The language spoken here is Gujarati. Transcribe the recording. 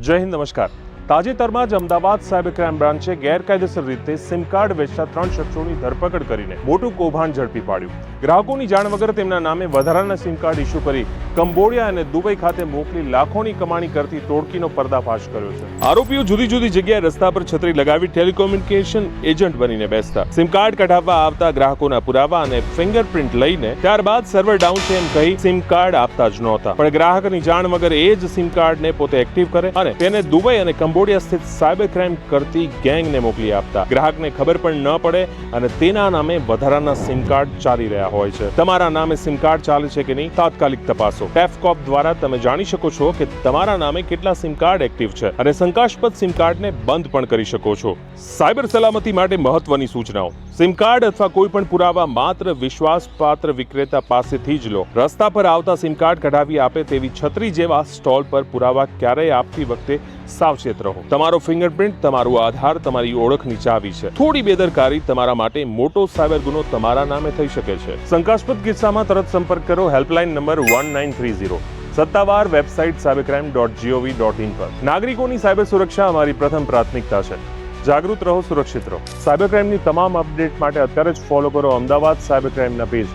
જય હિન્દ, નમસ્કાર. તાજેતરમાં જ અમદાવાદ સાયબર ક્રાઇમ બ્રાન્ચે ગેરકાયદેસર રીતે સિમ કાર્ડ વેચતા 3 શખ્સોની ધરપકડ કરીને મોટું કૌભાંડ ઝડપી પાડ્યું. ગ્રાહકોની જાણ વગર તેમના નામે વધારાના સિમ કાર્ડ ઇસ્યુ કરી કંબોડિયા અને દુબઈ ખાતે મોકલી લાખોની કમાણી કરતી ટોળકીનો પર્દાફાશ કર્યો છે. આરોપીઓ જુદી જુદી જગ્યાએ રસ્તા પર છત્રી લગાવી ટેલિકોમ્યુનિકેશન એજન્ટ બનીને બેસતા, સિમ કાર્ડ કઢાવવા આવતા ગ્રાહકોના પુરાવા અને ફિંગરપ્રિન્ટ લઈને ત્યારબાદ સર્વર ડાઉન છે એમ કહી સિમ કાર્ડ આપતા જ નહોતા, પણ ગ્રાહકની જાણ વગર એ જ સિમ કાર્ડને પોતે એક્ટિવ કરે અને તેને દુબઈ અને કંબોડિયા સ્થિત સાયબર ક્રાઇમ કરતી ગેંગને મોકલી આપતા. ગ્રાહકને ખબર પણ ન પડે અને તેના નામે વધારાના સિમ કાર્ડ ચાલી રહ્યા હોય છે. તમારા નામે સિમ કાર્ડ ચાલે છે કે નહીં, તાત્કાલિક તપાસો. ટેફકોપ દ્વારા તમે જાણી શકો છો કે તમારા નામે કેટલા સિમ કાર્ડ એક્ટિવ છે અને શંકાસ્પદ સિમ કાર્ડને બંધ પણ કરી શકો છો. સાયબર સલામતી માટે મહત્વની સૂચનાઓ. સિમ કાર્ડ અથવા કોઈ પણ પુરાવા માત્ર વિશ્વાસપાત્ર વિક્રેતા પાસેથી જ લો. રસ્તા પર આવતા સિમ કાર્ડ કઢાવી આપે તેવી છત્રી જેવા સ્ટોલ પર પુરાવા ક્યારેય આપતી વખતે સાવચેત રહો. તમારો ફિંગરપ્રિન્ટ, તમારું આધાર તમારી ઓળખની ચાવી છે. થોડી બેદરકારી તમારા માટે મોટો સાયબર ગુનો તમારા નામે થઈ શકે છે. શંકાસ્પદ કિસ્સામાં તરત સંપર્ક કરો હેલ્પલાઇન નંબર 1930. સત્તાવાર વેબસાઇટ cybercrime.gov.in પર. નાગરિકોની સાયબર સુરક્ષા અમારી પ્રથમ પ્રાથમિકતા છે. જાગૃત રહો, સુરક્ષિત રહો. સાયબર ક્રાઇમની તમામ અપડેટ માટે અત્યારે જ ફોલો કરો અમદાવાદ સાયબર ક્રાઇમના પેજ.